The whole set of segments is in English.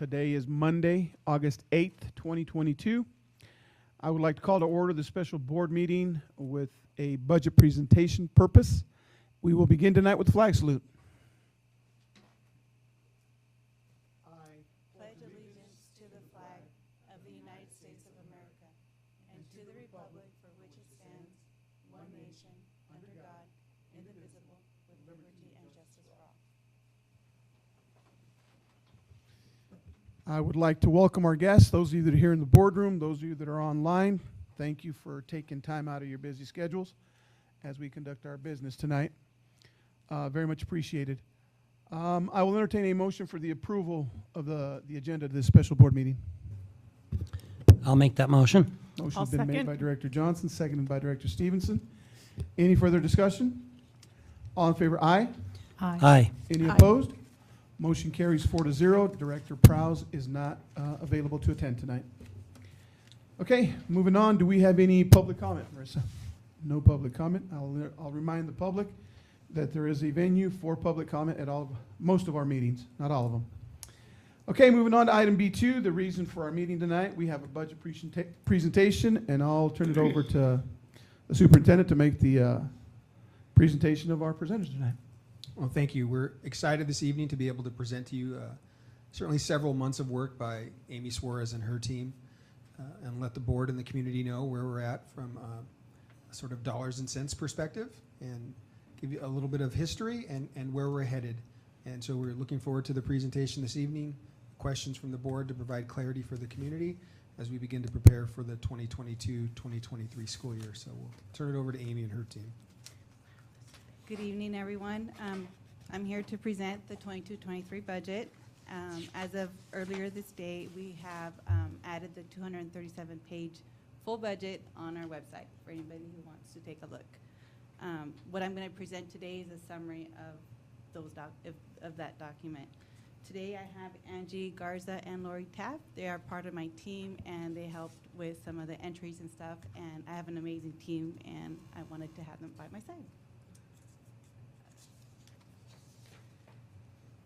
Today is Monday, August 8th, 2022. I would like to call to order the special board meeting with a budget presentation purpose. We will begin tonight with the flag salute. I pledge allegiance to the flag of the United States of America and to the republic for which it stands, one nation, under God, indivisible, with liberty and justice for all. I would like to welcome our guests, those of you that are here in the boardroom, those of you that are online. Thank you for taking time out of your busy schedules as we conduct our business tonight. Very much appreciated. I will entertain a motion for the approval of the agenda of this special board meeting. I'll make that motion. Motion's been made by Director Johnson, seconded by Director Stevenson. Any further discussion? All in favor, aye. Aye. Any opposed? Motion carries 4-0. Director Prowse is not available to attend tonight. Okay, moving on. Do we have any public comment, Marissa? No public comment. I'll remind the public that there is a venue for public comment at most of our meetings, not all of them. Okay, moving on to item B2, the reason for our meeting tonight. We have a budget presentation, and I'll turn it over to the superintendent to make the presentation of our presenters tonight. Well, thank you. We're excited this evening to be able to present to you certainly several months of work by Amy Suarez and her team, and let the board and the community know where we're at from a sort of dollars and cents perspective, and give you a little bit of history and where we're headed. And so we're looking forward to the presentation this evening, questions from the board to provide clarity for the community as we begin to prepare for the 2022-2023 school year. So we'll turn it over to Amy and her team. Good evening, everyone. I'm here to present the 22-23 budget. As of earlier this day, we have added the 237-page full budget on our website for anybody who wants to take a look. What I'm going to present today is a summary of that document. Today I have Angie Garza and Lori Taft. They are part of my team, and they helped with some of the entries and stuff, and I have an amazing team, and I wanted to have them by my side.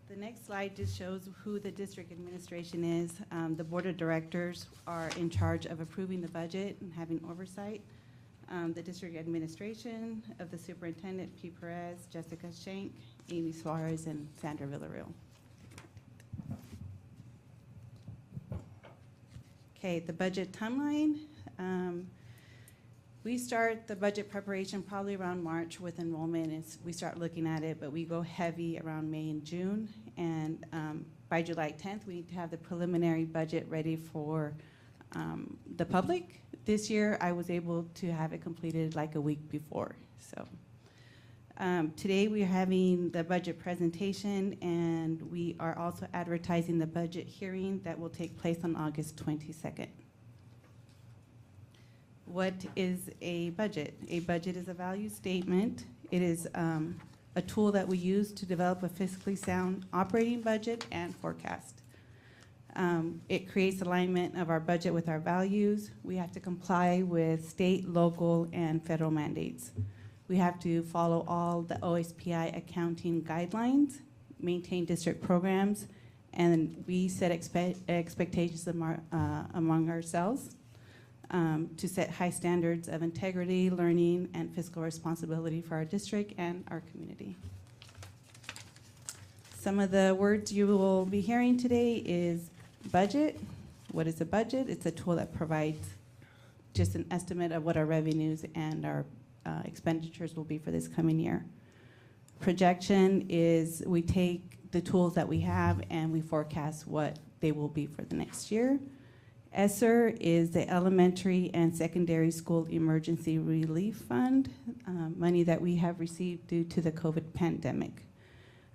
The next slide just shows who the district administration is. The board of directors are in charge of approving the budget and having oversight. The district administration of the superintendent, P. Perez, Jessica Shank, Amy Suarez, and Sandra Villarreal. Okay, the budget timeline. We start the budget preparation probably around March with enrollment, and we start looking at it, but we go heavy around May and June. And by July 10th, we need to have the preliminary budget ready for the public. This year, I was able to have it completed like a week before. So today we are having the budget presentation, and we are also advertising the budget hearing that will take place on August 22nd. What is a budget? A budget is a value statement. It is a tool that we use to develop a fiscally sound operating budget and forecast. It creates alignment of our budget with our values. We have to comply with state, local, and federal mandates. We have to follow all the OSPI accounting guidelines, maintain district programs, and we set expectations among ourselves to set high standards of integrity, learning, and fiscal responsibility for our district and our community. Some of the words you will be hearing today is budget. What is a budget? It's a tool that provides just an estimate of what our revenues and our expenditures will be for this coming year. Projection is we take the tools that we have and we forecast what they will be for the next year. ESSER is the Elementary and Secondary School Emergency Relief Fund, money that we have received due to the COVID pandemic.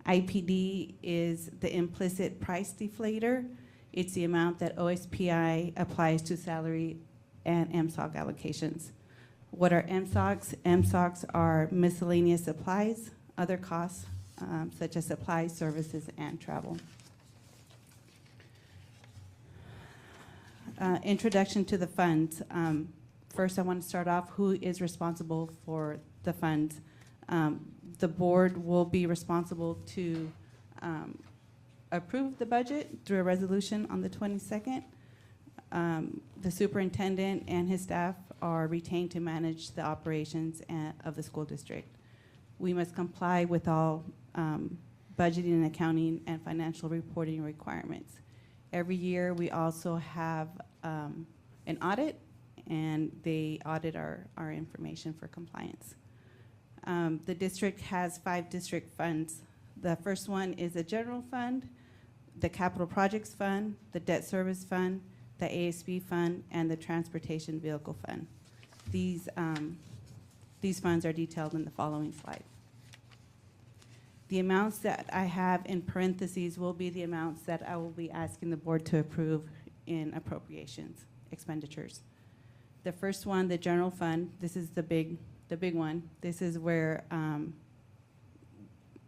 IPD is the implicit price deflator. It's the amount that OSPI applies to salary and MSOC allocations. What are MSOCs? MSOCs are miscellaneous supplies, other costs such as supplies, services, and travel. Introduction to the funds. First, I want to start off who is responsible for the funds. The board will be responsible to approved the budget through a resolution on the 22nd. The superintendent and his staff are retained to manage the operations of the school district. We must comply with all budgeting and accounting and financial reporting requirements. Every year, we also have an audit, and they audit our information for compliance. The district has 5 district funds. The first one is the general fund, the capital projects fund, the debt service fund, the ASB fund, and the transportation vehicle fund. These funds are detailed in the following slide. The amounts that I have in parentheses will be the amounts that I will be asking the board to approve in appropriations, expenditures. The first one, the general fund, this is the big one. This is where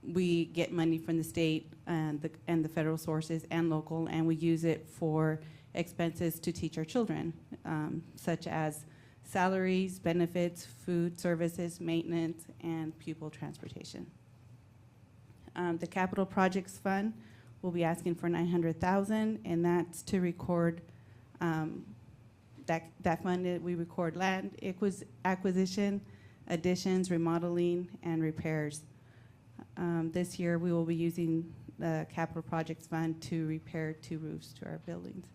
we get money from the state and the federal sources and local, and we use it for expenses to teach our children, such as salaries, benefits, food services, maintenance, and pupil transportation. The capital projects fund will be asking for $900,000, and that's to record that fund. We record land acquisition, additions, remodeling, and repairs. This year, we will be using the capital projects fund to repair 2 roofs to our buildings.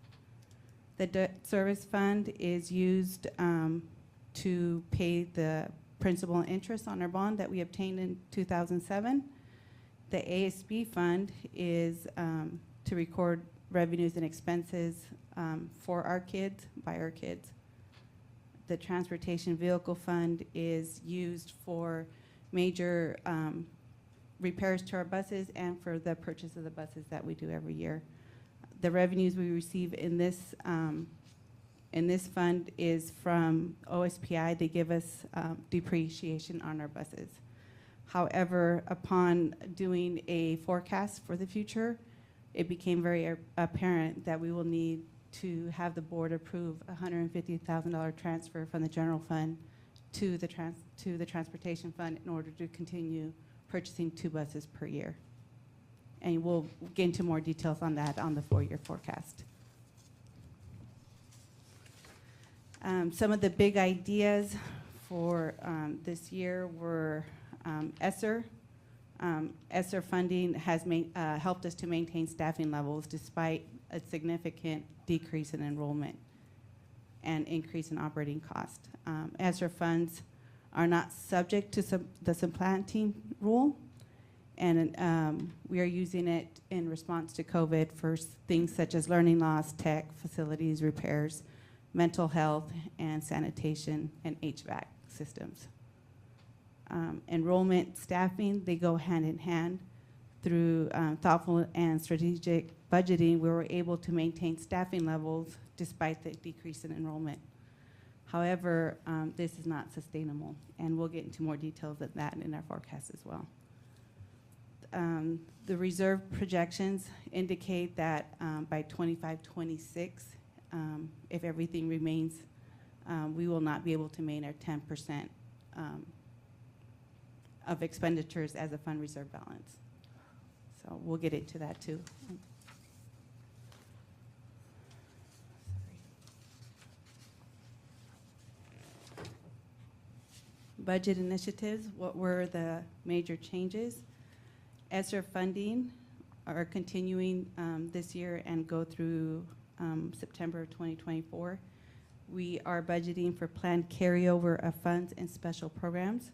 The debt service fund is used to pay the principal and interest on our bond that we obtained in 2007. The ASB fund is to record revenues and expenses for our kids, by our kids. The transportation vehicle fund is used for major repairs to our buses and for the purchase of the buses that we do every year. The revenues we receive in this fund is from OSPI. They give us depreciation on our buses. However, upon doing a forecast for the future, it became very apparent that we will need to have the board approve a $150,000 transfer from the general fund to the transportation fund in order to continue purchasing 2 buses per year. And we'll get into more details on that on the 4-year forecast. Some of the big ideas for this year were ESSER. ESSER funding has helped us to maintain staffing levels despite a significant decrease in enrollment and increase in operating cost. ESSER funds are not subject to the supplanting rule, and we are using it in response to COVID for things such as learning loss, tech, facilities, repairs, mental health, and sanitation and HVAC systems. Enrollment, staffing, they go hand in hand. Through thoughtful and strategic budgeting, we were able to maintain staffing levels despite the decrease in enrollment. However, this is not sustainable, and we'll get into more details of that in our forecast as well. The reserve projections indicate that by 25-26, if everything remains, we will not be able to maintain our 10% of expenditures as a fund reserve balance. So we'll get into that too. Budget initiatives, what were the major changes? ESSER funding are continuing this year and go through September 2024. We are budgeting for planned carryover of funds and special programs.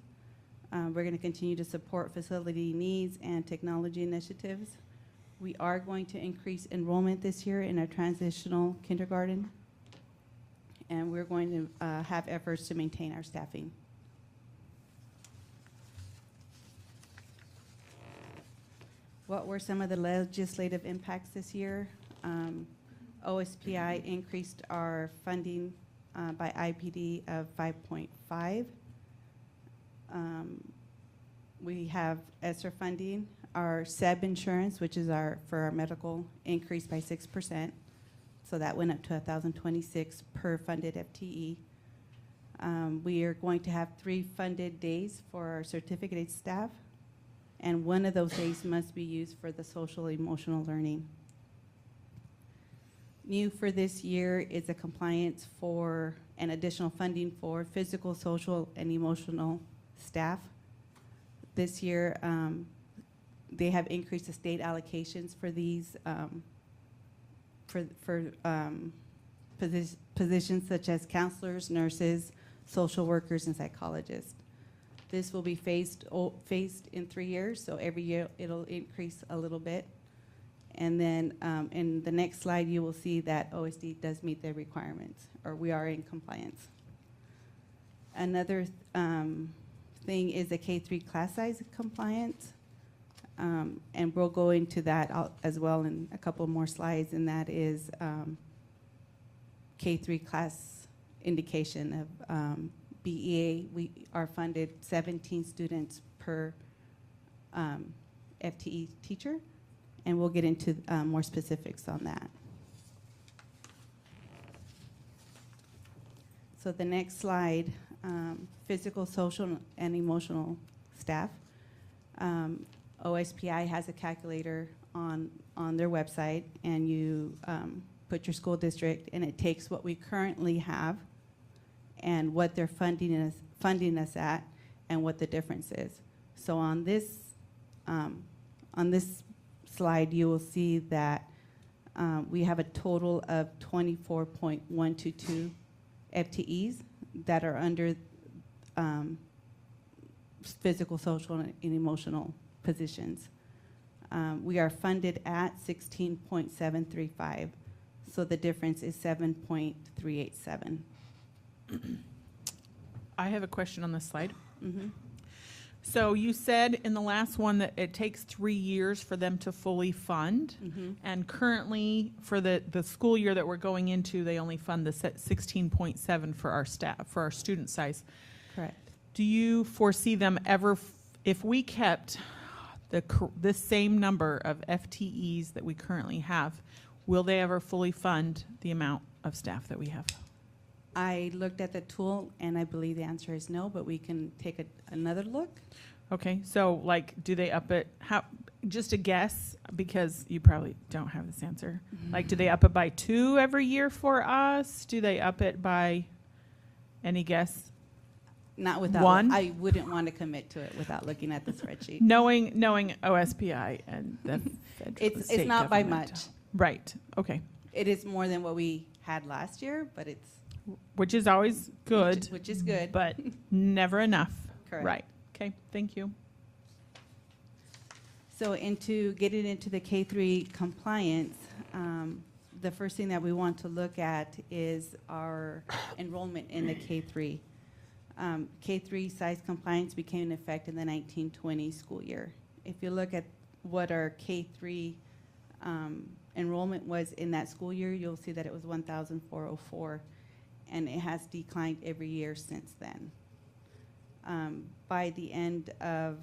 We're going to continue to support facility needs and technology initiatives. We are going to increase enrollment this year in our transitional kindergarten, and we're going to have efforts to maintain our staffing. What were some of the legislative impacts this year? OSPI increased our funding by IPD of 5.5. We have ESSER funding. Our SEB insurance, which is for our medical, increased by 6%. So that went up to $1,026 per funded FTE. We are going to have 3 funded days for our certificated staff, and one of those days must be used for the social emotional learning. New for this year is a compliance for an additional funding for physical, social, and emotional staff. This year, they have increased the state allocations for these positions such as counselors, nurses, social workers, and psychologists. This will be phased in 3 years, so every year it'll increase a little bit. And then in the next slide, you will see that OSD does meet their requirements, or we are in compliance. Another thing is the K-3 class size compliance. And we'll go into that as well in a couple more slides, and that is K-3 class indication of BEA. We are funded 17 students per FTE teacher, and we'll get into more specifics on that. So the next slide, physical, social, and emotional staff. OSPI has a calculator on their website, and you put your school district, and it takes what we currently have and what they're funding us at, and what the difference is. So on this slide, you will see that we have a total of 24.122 FTEs that are under physical, social, and emotional positions. We are funded at 16.735, so the difference is 7.387. I have a question on this slide. Mm-hmm. So you said in the last one that it takes 3 years for them to fully fund, Mm-hmm. and currently for the school year that we're going into, they only fund the 16.7 for our staff, for our student size. Correct. Do you foresee them ever, if we kept this same number of FTEs that we currently have, will they ever fully fund the amount of staff that we have? I looked at the tool, and I believe the answer is no, but we can take another look. Okay, so like, do they up it, just a guess, because you probably don't have this answer. Like, do they up it by 2 every year for us? Do they up it by, any guess? Not without, One? I wouldn't want to commit to it without looking at the spreadsheet. Knowing OSPI and the federal, It's state not by government. much. Right, okay, It is more than what we had last year, but it's which is always good, which is good. but never enough. Correct. Right, okay, thank you. So getting into the K-3 compliance, the first thing that we want to look at is our enrollment in the K-3. K-3 size compliance became in effect in the 1920 school year. If you look at what our K-3 enrollment was in that school year, you'll see that it was 1,404, and it has declined every year since then. By the end of,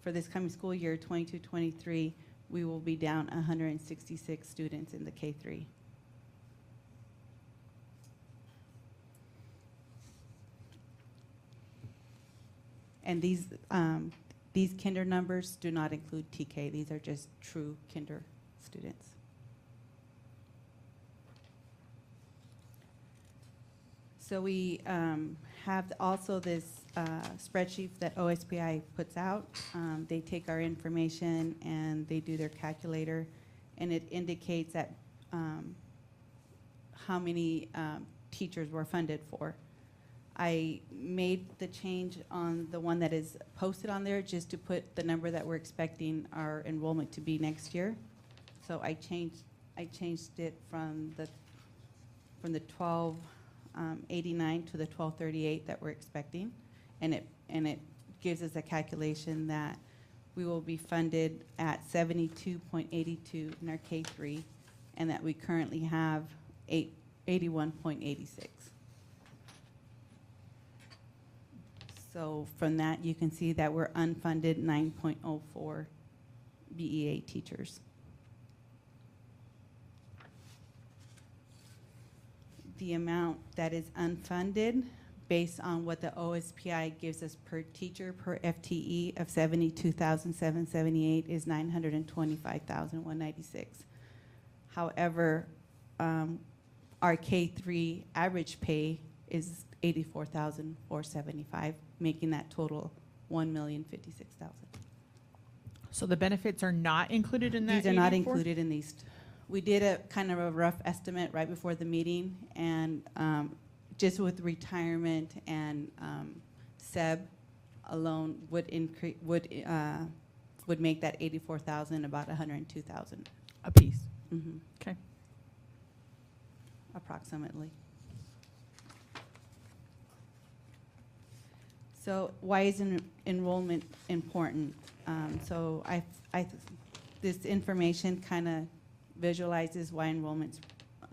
for this coming school year, 22-23, we will be down 166 students in the K-3. And these kinder numbers do not include TK. These are just true kinder students. So we have also this spreadsheet that OSPI puts out. They take our information and they do their calculator, and it indicates that how many teachers were funded for. I made the change on the one that is posted on there just to put the number that we're expecting our enrollment to be next year. So I changed it from the 1289 to the 1238 that we're expecting, and it gives us a calculation that we will be funded at 72.82 in our K3, and that we currently have 81.86. So from that, you can see that we're unfunded 9.04 BEA teachers. The amount that is unfunded based on what the OSPI gives us per teacher per FTE of 72,778 is 925,196. However, our K3 average pay is 84,475, making that total 1,056,000. So the benefits are not included in that? These are not 84? included in these. We did a kind of a rough estimate right before the meeting, and just with retirement and SEB alone would increase, would make that 84,000 about 102,000. A piece. Mm-hmm. Okay. Approximately. So why is enrollment important? So this information kind of visualizes why enrollment's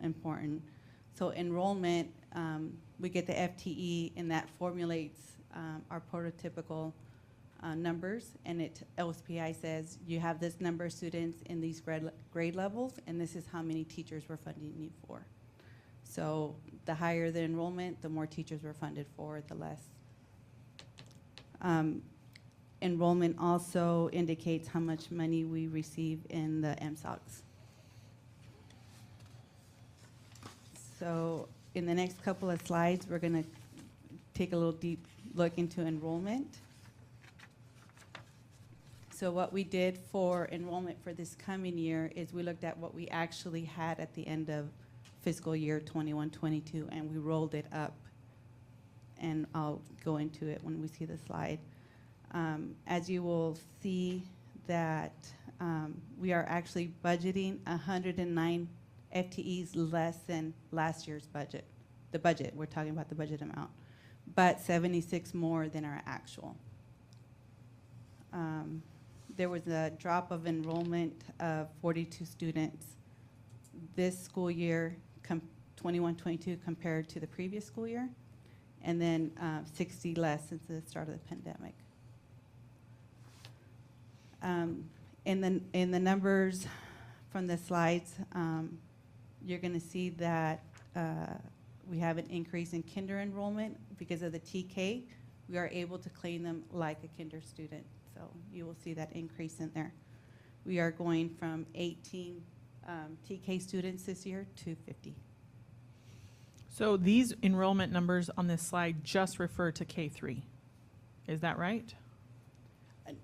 important. So enrollment, we get the FTE, and that formulates our prototypical numbers, and LSPI says you have this number of students in these grade levels, and this is how many teachers we're funding you for. So the higher the enrollment, the more teachers we're funded for, the less. Enrollment also indicates how much money we receive in the MSOCs. So in the next couple of slides, we're going to take a little deep look into enrollment. So what we did for enrollment for this coming year is we looked at what we actually had at the end of fiscal year 21-22, and we rolled it up. And I'll go into it when we see the slide. As you will see that we are actually budgeting 109 FTEs less than last year's budget. The budget, we're talking about the budget amount, but 76 more than our actual. There was a drop of enrollment of 42 students this school year, 21-22 compared to the previous school year, and then 60 less since the start of the pandemic. In the numbers from the slides, you're going to see that we have an increase in kinder enrollment because of the TK. We are able to claim them like a kinder student, so you will see that increase in there. We are going from 18 TK students this year to 50. So these enrollment numbers on this slide just refer to K3. Is that right?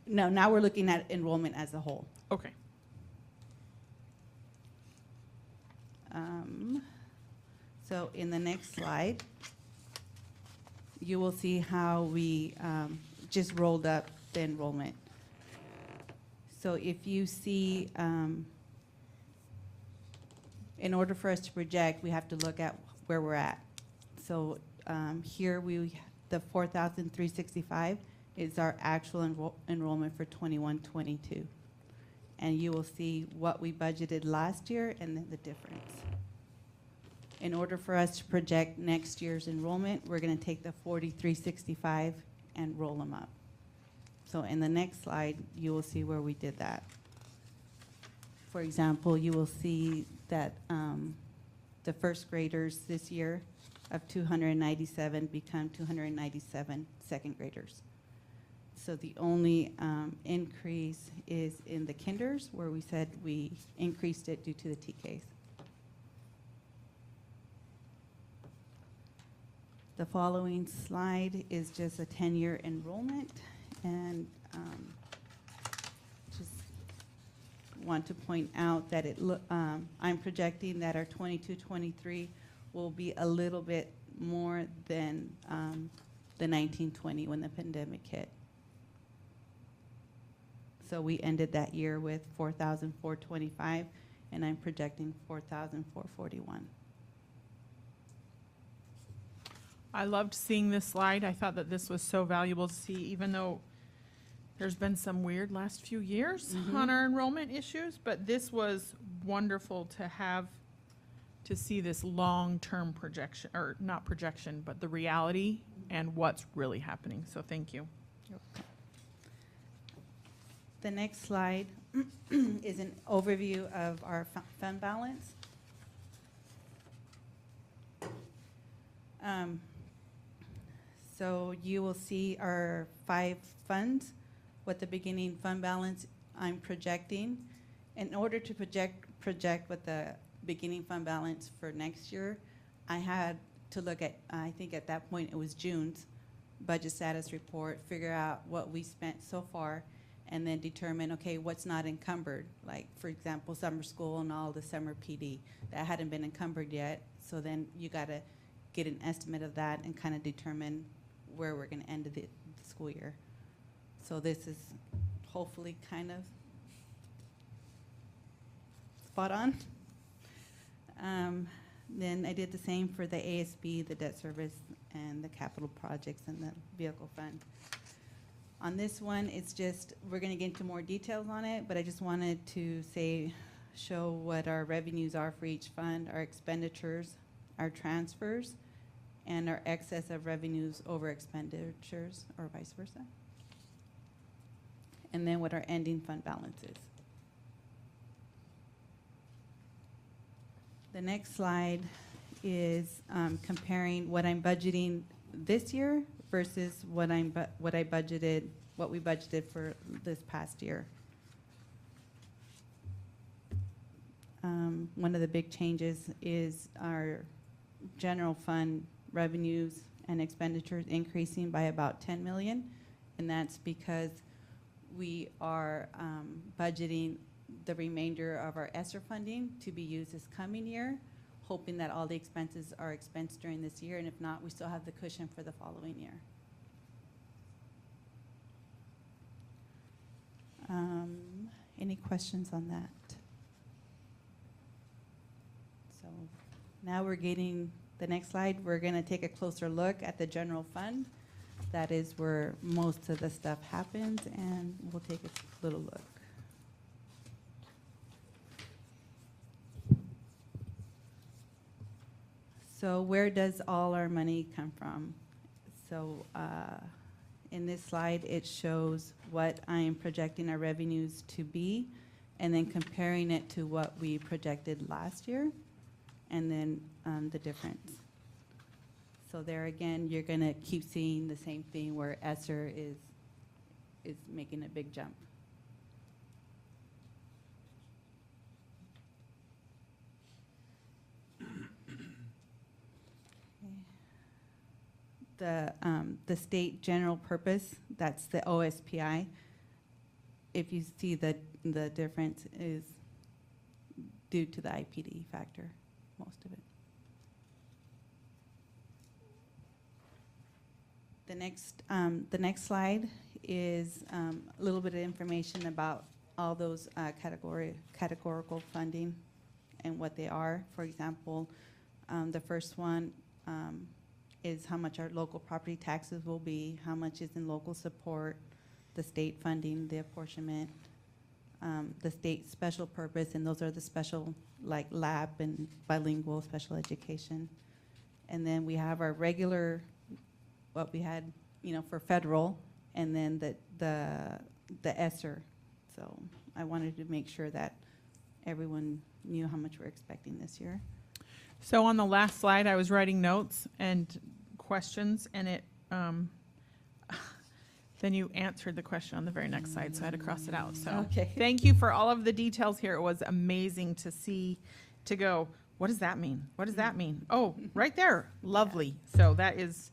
No, now we're looking at enrollment as a whole. Okay. So in the next slide, you will see how we just rolled up the enrollment. So if you see, in order for us to project, we have to look at where we're at. So here the 4,365 is our actual enrollment for 21-22. And you will see what we budgeted last year and then the difference. In order for us to project next year's enrollment, we're going to take the 4,365 and roll them up. So in the next slide, you will see where we did that. For example, you will see that the first graders this year of 297 become 297 second graders. So the only increase is in the kinders, where we said we increased it due to the TKs. The following slide is just a 10-year enrollment, and just want to point out that I'm projecting that our 22-23 will be a little bit more than the 19-20 when the pandemic hit. So we ended that year with 4,425, and I'm projecting 4,441. I loved seeing this slide. I thought that this was so valuable to see, even though there's been some weird last few years on our enrollment issues, but this was wonderful to have, to see this long-term projection, or not projection, but the reality and what's really happening. So thank you. The next slide is an overview of our fund balance. So you will see our 5 funds, what the beginning fund balance I'm projecting. In order to project what the beginning fund balance for next year, I had to look at, I think at that point it was June's budget status report, figure out what we spent so far, and then determine, okay, what's not encumbered. Like, for example, summer school and all the summer PD that hadn't been encumbered yet. So then you got to get an estimate of that and kind of determine where we're going to end the school year. So this is hopefully kind of spot on. Then I did the same for the ASB, the debt service, and the capital projects and the vehicle fund. On this one, it's just, we're going to get into more details on it, but I just wanted to show what our revenues are for each fund, our expenditures, our transfers, and our excess of revenues over expenditures, or vice versa. And then what our ending fund balance is. The next slide is comparing what I'm budgeting this year versus what we budgeted for this past year. One of the big changes is our general fund revenues and expenditures increasing by about 10 million, and that's because we are budgeting the remainder of our ESSER funding to be used this coming year, hoping that all the expenses are expensed during this year, and if not, we still have the cushion for the following year. Any questions on that? So now we're getting the next slide. We're going to take a closer look at the general fund. That is where most of the stuff happens, and we'll take a little look. So where does all our money come from? So in this slide, it shows what I am projecting our revenues to be, and then comparing it to what we projected last year, and then the difference. So there again, you're going to keep seeing the same thing where ESSER is making a big jump. The state general purpose, that's the OSPI. If you see the difference is due to the IPD factor, most of it. The next slide is a little bit of information about all those categorical funding and what they are. For example, the first one is how much our local property taxes will be, how much is in local support, the state funding, the apportionment, the state special purpose, and those are the special, like lab and bilingual special education. And then we have our regular, what we had, for federal, and then the ESSER. So I wanted to make sure that everyone knew how much we're expecting this year. So on the last slide, I was writing notes and questions, and it then you answered the question on the very next slide, so I had to cross it out. So Okay. Thank you for all of the details here. It was amazing to see, to go, what does that mean? What does that mean? Oh, right there. Lovely. So that is,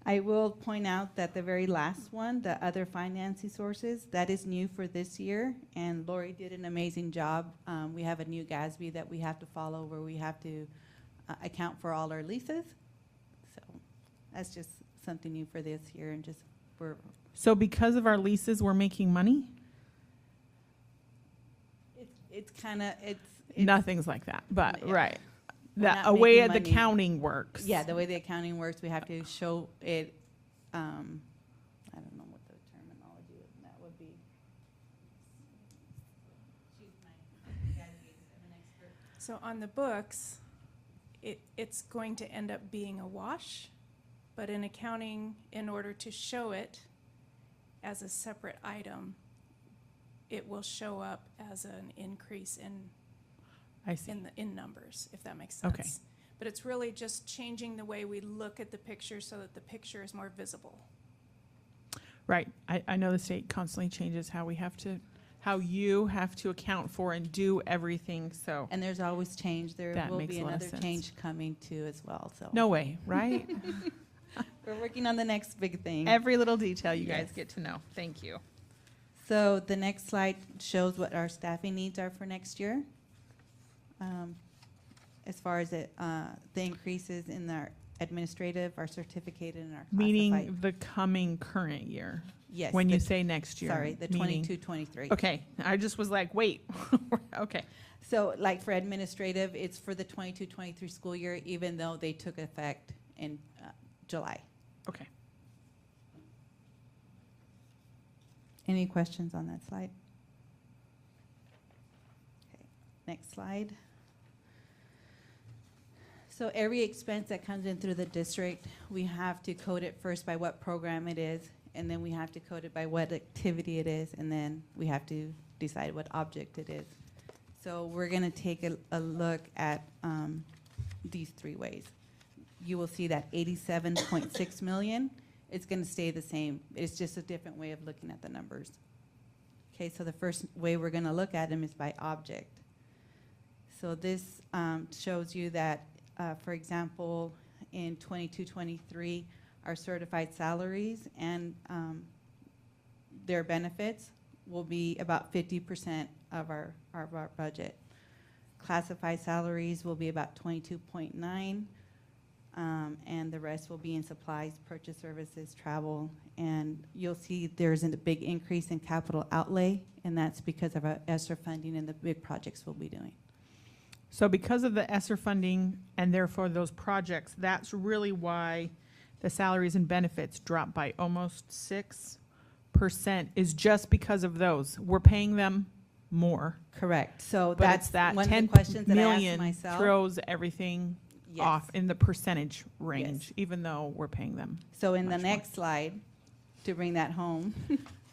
I will point out that the very last one, the other financing sources, that is new for this year, and Lori did an amazing job. We have a new GASB that we have to follow where we have to account for all our leases. So that's just something new for this year, and just so because of our leases, we're making money? it's kind of, it's Nothing's like that, but Yeah. right. We're The not way making the money. accounting works. Yeah, the way the accounting works, we have to show it, I don't know what the terminology is, that would be. So on the books, it's going to end up being a wash, but in accounting, in order to show it as a separate item, it will show up as an increase I see. in numbers, if that makes Okay. sense. but it's really just changing the way we look at the picture so that the picture is more visible. Right. I know the state constantly changes how you have to account for and do everything, so. And there's always change. There That will makes be a lot of another sense. change coming too as well, so. No way, right? We're working on the next big thing. Every little detail you guys Yes. get to know. Thank you. So the next slide shows what our staffing needs are for next year. As far as the increases in our administrative, our certificated, and our classified. Meaning the coming current year. Yes. When the you t- say next year. Sorry, the meaning- 22-23. Okay, I just was like, wait, okay. So like for administrative, it's for the 22-23 school year, even though they took effect in July. Okay. Any questions on that slide? Okay, next slide. So every expense that comes in through the district, we have to code it first by what program it is, and then we have to code it by what activity it is, and then we have to decide what object it is. So we're gonna take a look at these three ways. You will see that 87.6 million, it's gonna stay the same. It's just a different way of looking at the numbers. Okay, so the first way we're gonna look at them is by object. So this shows you that, for example, in 22-23, our certified salaries and their benefits will be about 50% of our budget. Classified salaries will be about 22.9, and the rest will be in supplies, purchase services, travel, and you'll see there's a big increase in capital outlay, and that's because of our ESSER funding and the big projects we'll be doing. So because of the ESSER funding and therefore those projects, that's really why the salaries and benefits dropped by almost 6%, is just because of those. We're paying them more, Correct. So but that's it's that one of the 10 questions that I asked million myself. throws everything Yes. off in the percentage range, even though we're paying them. So in the much more. next slide, to bring that home,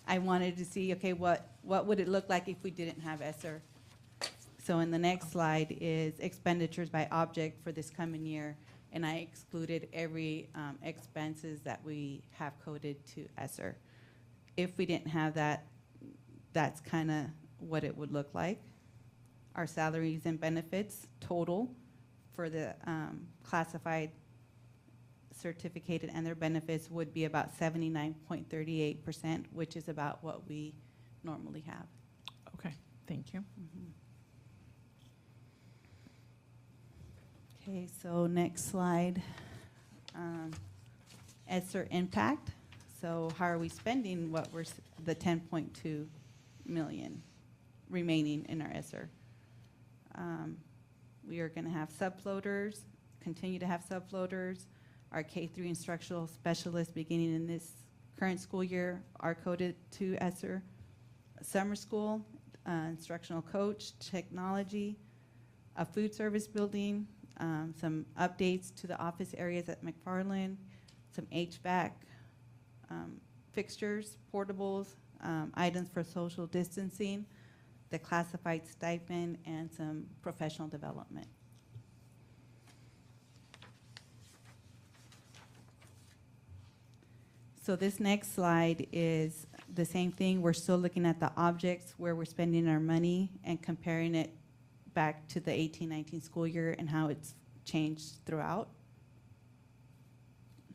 I wanted to see, okay, what would it look like if we didn't have ESSER? So in the next slide is expenditures by object for this coming year, and I excluded every expenses that we have coded to ESSER. If we didn't have that, that's kind of what it would look like. Our salaries and benefits total for the classified, certificated, and their benefits would be about 79.38%, which is about what we normally have. Okay, thank you. Okay, so next slide. ESSER Impact. So how are we spending what the 10.2 million remaining in our ESSER? We are going to have subfloaters, continue to have subfloaters. Our K-3 instructional specialists beginning in this current school year are coded to ESSER. Summer school, instructional coach, technology, a food service building, some updates to the office areas at McFarland, some HVAC fixtures, portables, items for social distancing, the classified stipend, and some professional development. So this next slide is the same thing. We're still looking at the objects where we're spending our money and comparing it back to the 18-19 school year and how it's changed throughout.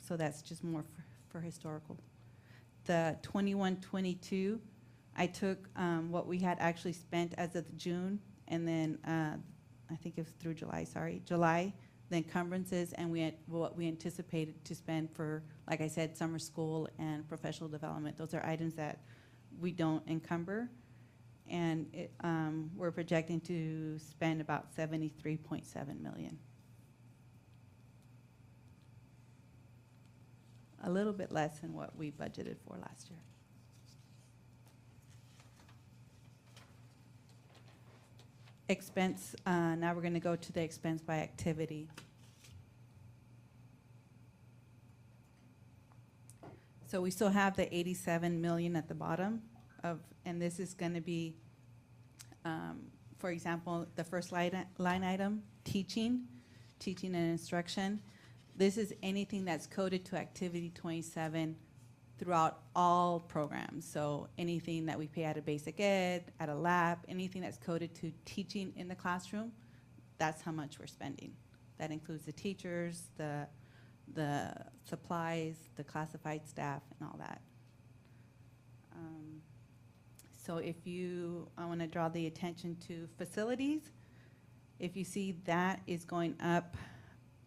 So that's just more for historical. The 21-22, I took what we had actually spent as of June, and then I think it was through July, July, the encumbrances, and we had what we anticipated to spend for, like I said, summer school and professional development. Those are items that we don't encumber, and we're projecting to spend about 73.7 million. A little bit less than what we budgeted for last year. Expense, now we're going to go to the expense by activity. So we still have the 87 million at the bottom of, and this is going to be, for example, the first line item, teaching. teaching and instruction. This is anything that's coded to Activity 27 throughout all programs. So anything that we pay at a basic ed, at a lab, anything that's coded to teaching in the classroom, that's how much we're spending. That includes the teachers, the supplies, the classified staff, and all that. So if I want to draw the attention to facilities. If you see that is going up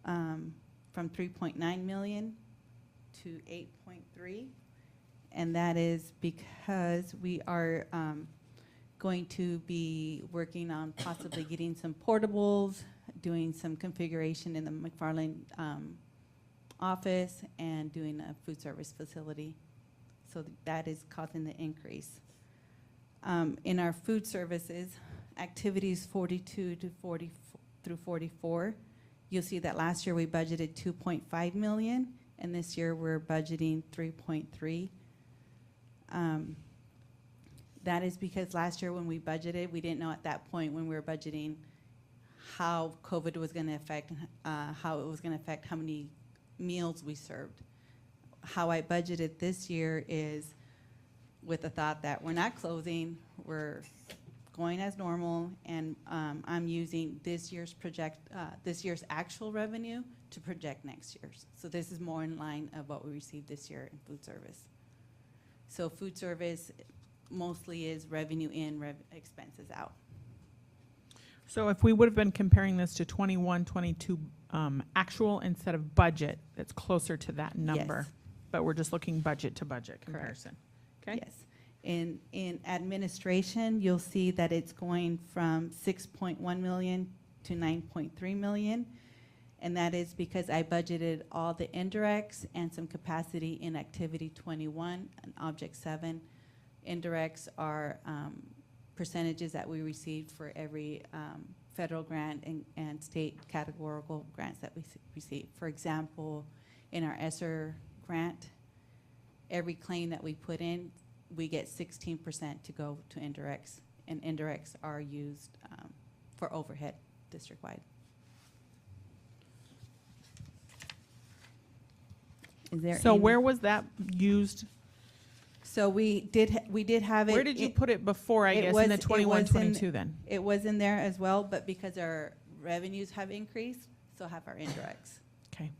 from 3.9 million to 8.3, and that is because we are going to be working on possibly getting some portables, doing some configuration in the McFarland office, and doing a food service facility. So that is causing the increase. In our food services, activities 42 to 40 through 44, you'll see that last year we budgeted 2.5 million, and this year we're budgeting 3.3. That is because last year when we budgeted, we didn't know at that point when we were budgeting how COVID was going to affect, how it was going to affect how many meals we served. How I budgeted this year is with the thought that we're not closing, we're going as normal, and I'm using this year's actual revenue to project next year's. So this is more in line of what we received this year in food service. So food service mostly is revenue in, expenses out. So if we would have been comparing this to 21, 22 actual instead of budget, it's closer to that number. Yes. But we're just looking budget to budget comparison. Okay. Yes. In administration, you'll see that it's going from 6.1 million to 9.3 million. And that is because I budgeted all the indirects and some capacity in activity 21 and object 7. Indirects are percentages that we received for every federal grant and state categorical grants that we receive. For example, in our ESSER grant, every claim that we put in, we get 16% to go to indirects, and indirects are used for overhead district-wide. Is there So any- where was that used? So we did have it. Where did you put it before, I it guess, was- in the it 21, was in- 22 then? It was in there as well, but because our revenues have increased, so have our indirects. Okay.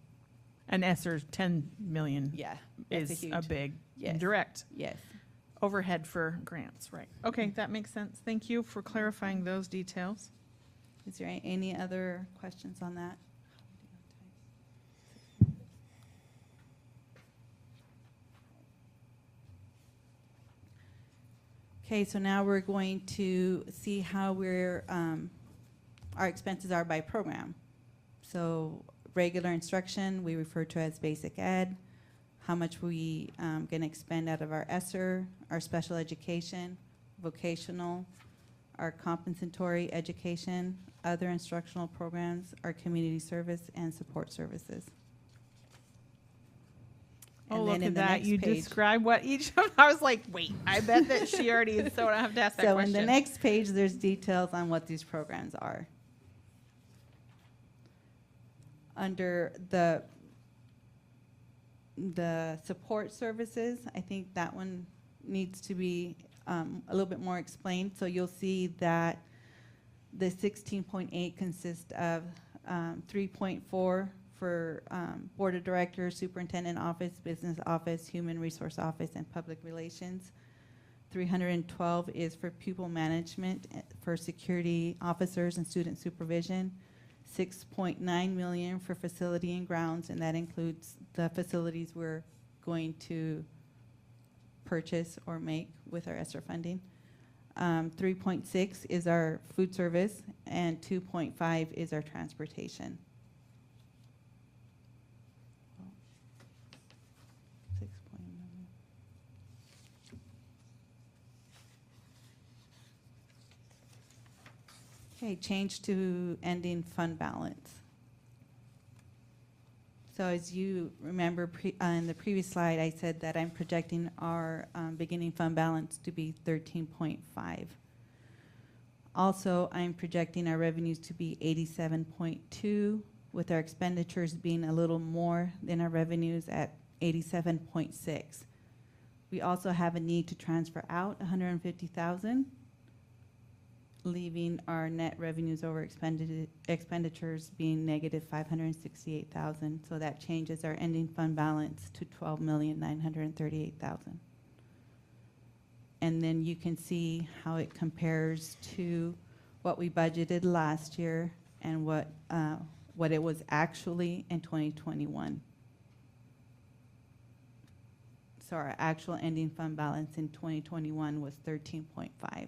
And ESSER's 10 million Yeah, that's is a huge. big Yes. indirect Yes. overhead for grants, right? Okay, that makes sense. Thank you for clarifying those details. Is there any other questions on that? Okay, so now we're going to see how our expenses are by program. So regular instruction, we refer to as basic ed. How much we going to expend out of our ESSER, our special education, vocational, our compensatory education, other instructional programs, our community service, and support services. Oh, And look then at in the that. next You page- describe what each of, I was like, wait, I bet that she already is, so I don't have to ask that So question. in the next page, there's details on what these programs are. Under the support services, I think that one needs to be a little bit more explained. So you'll see that the 16.8 consists of 3.4 for board of directors, superintendent office, business office, human resource office, and public relations. 312 is for pupil management for security officers and student supervision. 6.9 million for facility and grounds, and that includes the facilities we're going to purchase or make with our ESSER funding. 3.6 is our food service, and 2.5 is our transportation. 6.9. Okay, change to ending fund balance. So as you remember in the previous slide, I said that I'm projecting our beginning fund balance to be 13.5. Also, I'm projecting our revenues to be 87.2 with our expenditures being a little more than our revenues at 87.6. We also have a need to transfer out 150,000, leaving our net revenues over expenditures being negative 568,000. So that changes our ending fund balance to 12,938,000. And then you can see how it compares to what we budgeted last year and what it was actually in 2021. So our actual ending fund balance in 2021 was 13.5.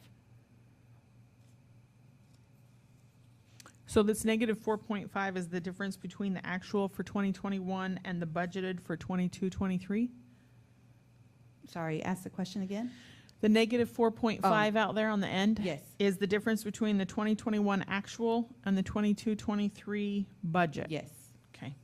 So this negative 4.5 is the difference between the actual for 2021 and the budgeted for 22-23? Sorry, ask the question again? The negative 4.5 out there on the end? Yes. Is the difference between the 2021 actual and the 22-23 budget? Yes. Okay.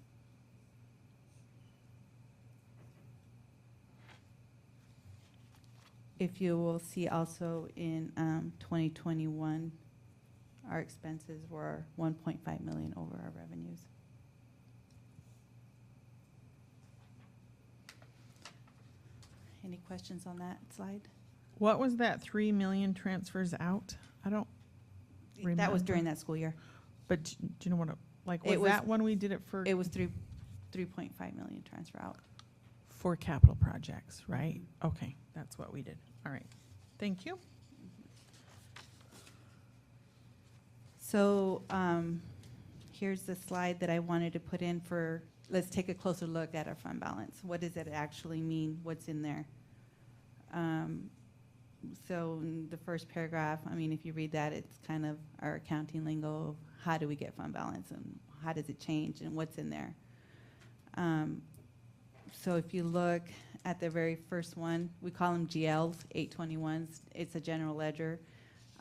If you will see also in 2021, our expenses were 1.5 million over our revenues. Any questions on that slide? What was that 3 million transfers out? I don't That was remember. during that school year. But do you know what, like, It was was- that when we did it for, It was 3.5 million transfer out. for capital projects, right? Okay, that's what we did. All right. Thank you. So here's the slide that I wanted to put in for, let's take a closer look at our fund balance. What does it actually mean? What's in there? So in the first paragraph, I mean, if you read that, it's kind of our accounting lingo of how do we get fund balance and how does it change and what's in there. So if you look at the very first one, we call them GLs, 821s. It's a general ledger.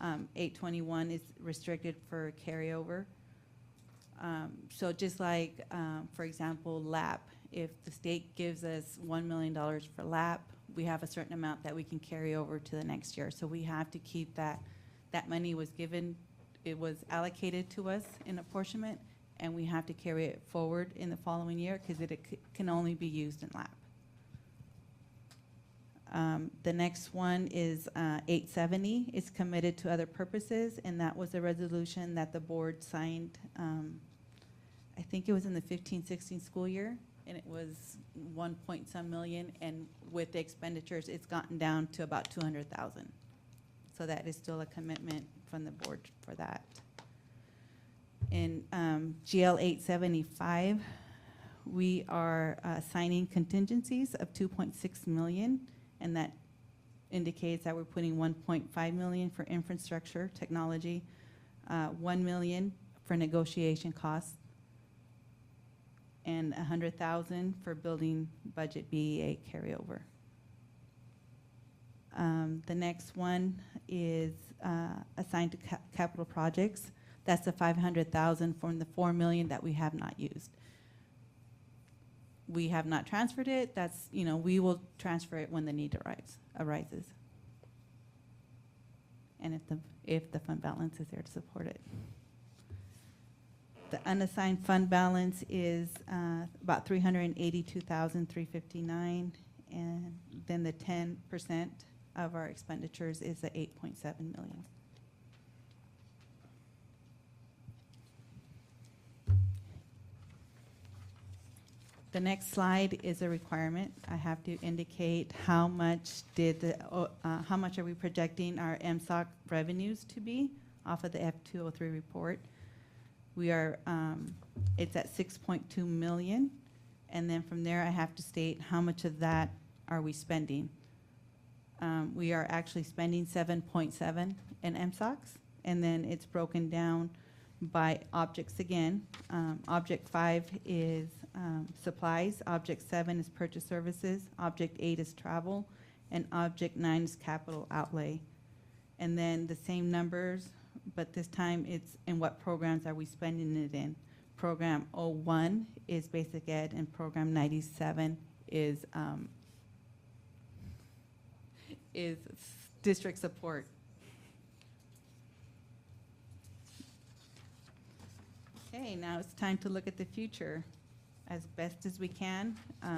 821 is restricted for carryover. So just like, for example, LAP, if the state gives us $1 million for LAP, we have a certain amount that we can carry over to the next year. So we have to keep that. That money was given, it was allocated to us in apportionment, and we have to carry it forward in the following year because it can only be used in LAP. The next one is 870. It's committed to other purposes, and that was a resolution that the board signed, I think it was in the 15-16 school year, and it was 1 point some million, and with the expenditures, it's gotten down to about 200,000. So that is still a commitment from the board for that. In GL 875, we are signing contingencies of 2.6 million, and that indicates that we're putting 1.5 million for infrastructure technology, 1 million for negotiation costs, and 100,000 for building budget BEA carryover. The next one is assigned to capital projects. That's the 500,000 from the 4 million that we have not used. We have not transferred it. That's, you know, we will transfer it when the need arises. And if the fund balance is there to support it. The unassigned fund balance is about 382,359, and then the 10% of our expenditures is the 8.7 million. The next slide is a requirement. I have to indicate how much how much are we projecting our MSOC revenues to be off of the F203 report. We are, it's at 6.2 million, and then from there I have to state how much of that are we spending. We are actually spending 7.7 in MSOCs, and then it's broken down by objects again. Object 5 is supplies, object 7 is purchase services, object 8 is travel, and object 9 is capital outlay. And then the same numbers, but this time it's in what programs are we spending it in. Program 01 is basic ed, and program 97 is district support. Okay. Okay, now it's time to look at the future as best as we can.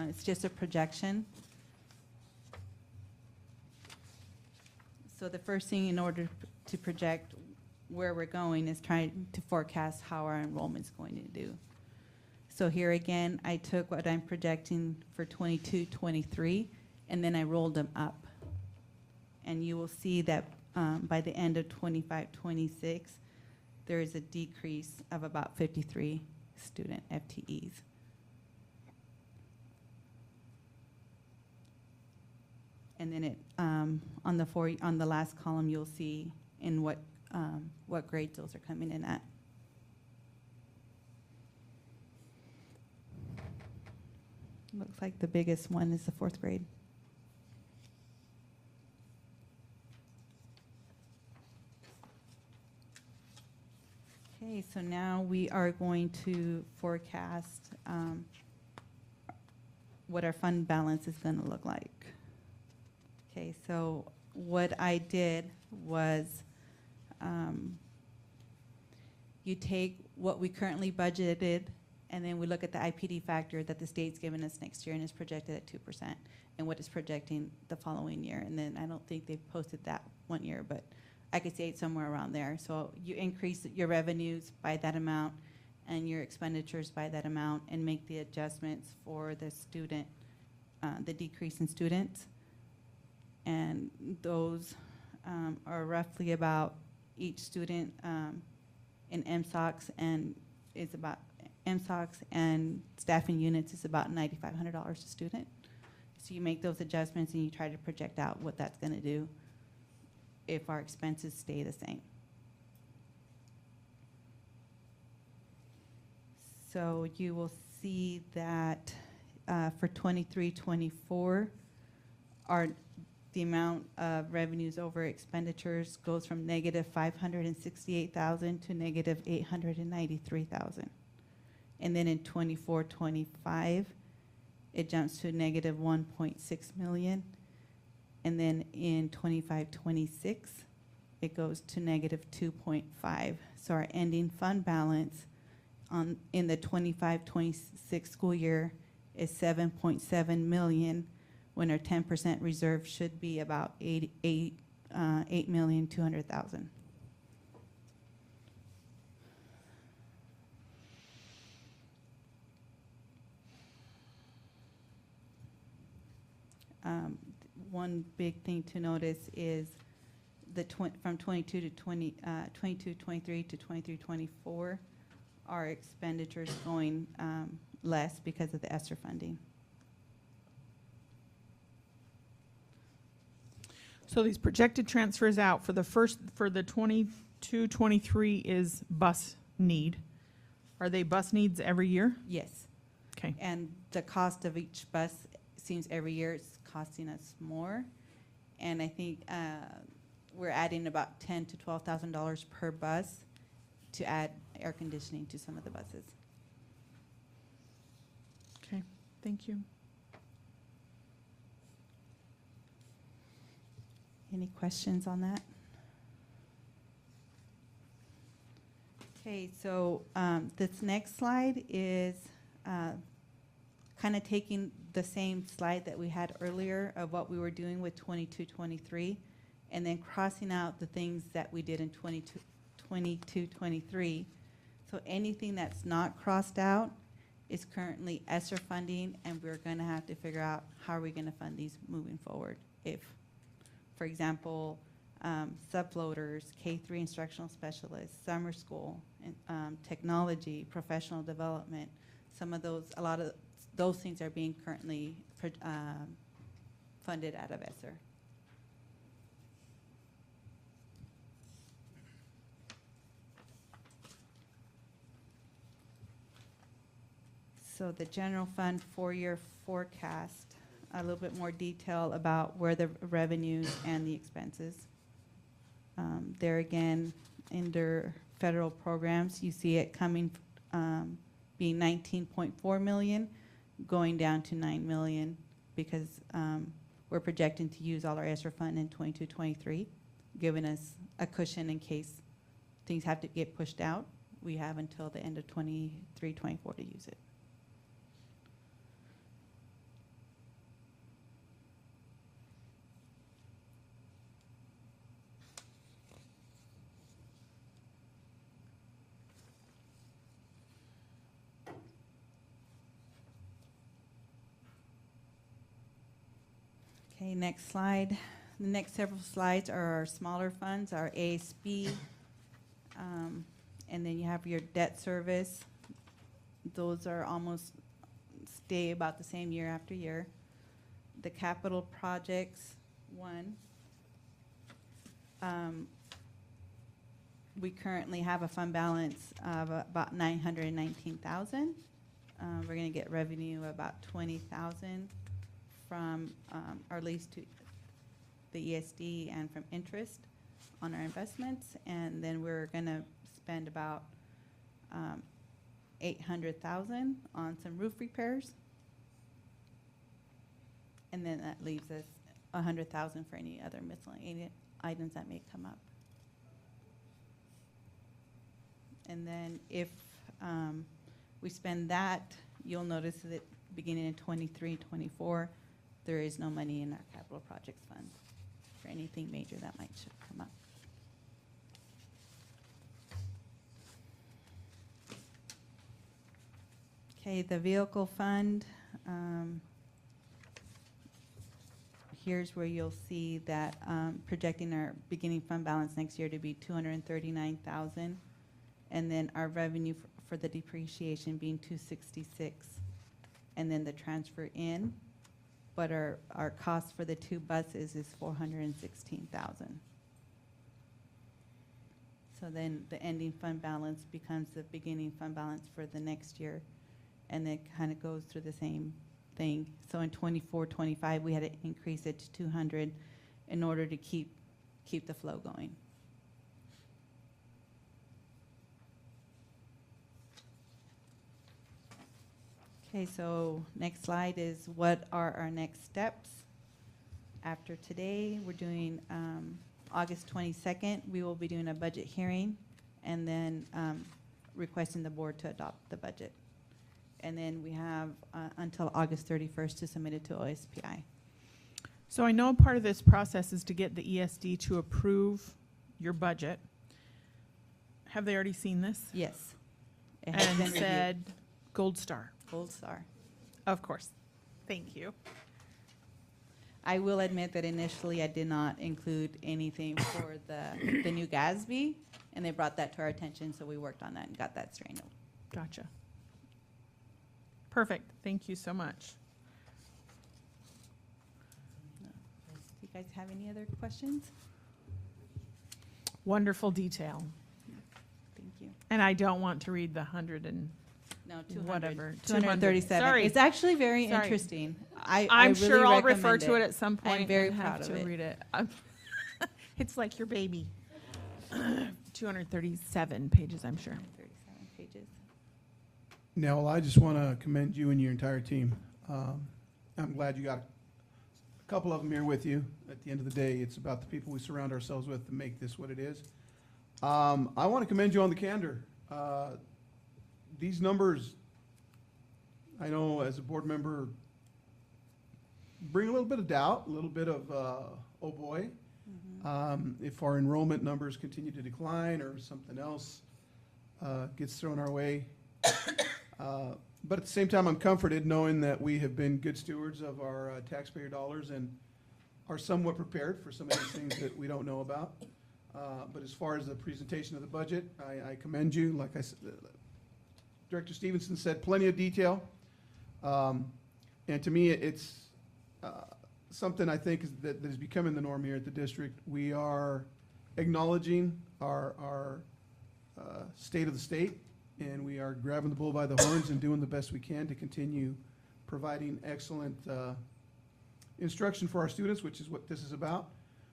It's just a projection. So the first thing in order to project where we're going is trying to forecast how our enrollment's going to do. So here again, I took what I'm projecting for 22, 23, and then I rolled them up. And you will see that by the end of 25, 26, there is a decrease of about 53 student FTEs. And then it on the last column, you'll see in what grades those are coming in at. Looks like the biggest one is the 4th grade. Okay, so now we are going to forecast what our fund balance is going to look like. Okay, so what I did was you take what we currently budgeted, and then we look at the IPD factor that the state's given us next year and is projected at 2%, and what is projecting the following year. And then I don't think they've posted that one year, but I could say it's somewhere around there. So you increase your revenues by that amount and your expenditures by that amount and make the adjustments for the student, the decrease in students. And those are roughly about each student in MSOCs and is about MSOCs and staffing units is about $9,500 a student. So you make those adjustments and you try to project out what that's going to do if our expenses stay the same. So you will see that for 23-24, the amount of revenues over expenditures goes from negative 568,000 to negative 893,000. And then in 24-25, it jumps to negative 1.6 million. And then in 25-26, it goes to negative 2.5. So our ending fund balance in the 25-26 school year is 7.7 million, when our 10% reserve should be about 8,200,000. One big thing to notice is from 22 to 23 to 23-24, our expenditures going less because of the ESSER funding. So these projected transfers out for the 22-23 is bus need. Are they bus needs every year? Yes. Okay. And the cost of each bus seems every year it's costing us more. And I think we're adding about $10,000 to $12,000 per bus to add air conditioning to some of the buses. Okay, thank you. Any questions on that? Okay, so this next slide is kind of taking the same slide that we had earlier of what we were doing with 22-23, and then crossing out the things that we did in 22-23. So anything that's not crossed out is currently ESSER funding, and we're going to have to figure out how are we going to fund these moving forward. If, for example, subfloaters, K-3 instructional specialists, summer school, technology, professional development, a lot of those things are being currently funded out of ESSER. So the general fund 4-year forecast, a little bit more detail about where the revenues and the expenses. There again, under federal programs, you see it coming, being 19.4 million, going down to 9 million because we're projecting to use all our ESSER fund in 22-23, giving us a cushion in case things have to get pushed out. we have until the end of 23, 24 to use it. Okay, next slide. The next several slides are our smaller funds, our ASB, and then you have your debt service. Those are almost stay about the same year after year. The capital projects, one. We currently have a fund balance of about 919,000. We're going to get revenue of about 20,000 from our lease to the ESD and from interest on our investments, and then we're going to spend about 800,000 on some roof repairs, and then that leaves us 100,000 for any other miscellaneous items that may come up. And then if we spend that, you'll notice that beginning in 23, 24, there is no money in our capital projects fund for anything major that might come up. Okay, the vehicle fund. Here's where you'll see that projecting our beginning fund balance next year to be 239,000, and then our revenue for the depreciation being 266, and then the transfer in. But our cost for the 2 buses is 416,000. So then the ending fund balance becomes the beginning fund balance for the next year, and it kind of goes through the same thing. So in 24, 25, we had to increase it to 200 in order to keep the flow going. Okay, so next slide is what are our next steps. After today, we're doing August 22nd, we will be doing a budget hearing and then requesting the board to adopt the budget. And then we have until August 31st to submit it to OSPI. So I know part of this process is to get the ESD to approve your budget. Have they already seen this? Yes. It has been And reviewed. said gold star? Gold star. Of course. Thank you. I will admit that initially I did not include anything for the new GASB, and they brought that to our attention, so we worked on that and got that straightened out. Gotcha. Perfect. Thank you so much. Do you guys have any other questions? Wonderful detail. Thank you. And I don't want to read the 100 and No, 200. whatever. 237. Sorry. It's actually very Sorry. interesting. I'm I really sure I'll refer recommend to it at some I'm point very and have proud to of it. read it. It's like your baby. 237 pages, I'm sure. 37 pages. Nell, I just want to commend you and your entire team. I'm glad you got a couple of them here with you. At the end of the day, it's about the people we surround ourselves with to make this what it is. I want to commend you on the candor. These numbers, I know as a board member, bring a little bit of doubt, a little bit of, oh boy, if our enrollment numbers continue to decline or something else gets thrown our way. But at the same time, I'm comforted knowing that we have been good stewards of our taxpayer dollars and are somewhat prepared for some of these things that we don't know about. But as far as the presentation of the budget, I commend you. Like I said, Director Stevenson said, plenty of detail. And to me, it's something I think that is becoming the norm here at the district. We are acknowledging our state of the state, and we are grabbing the bull by the horns and doing the best we can to continue providing excellent instruction for our students, which is what this is about.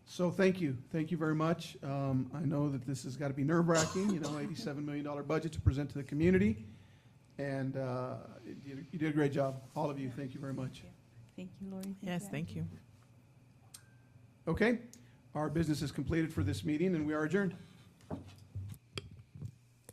So thank you very much. I know that this has got to be nerve-wracking, $87 million budget to present to the community, and you did a great job, all of you. Thank you very much. Thank you, Lori. Yes, thank you. Okay, our business is completed for this meeting, and we are adjourned.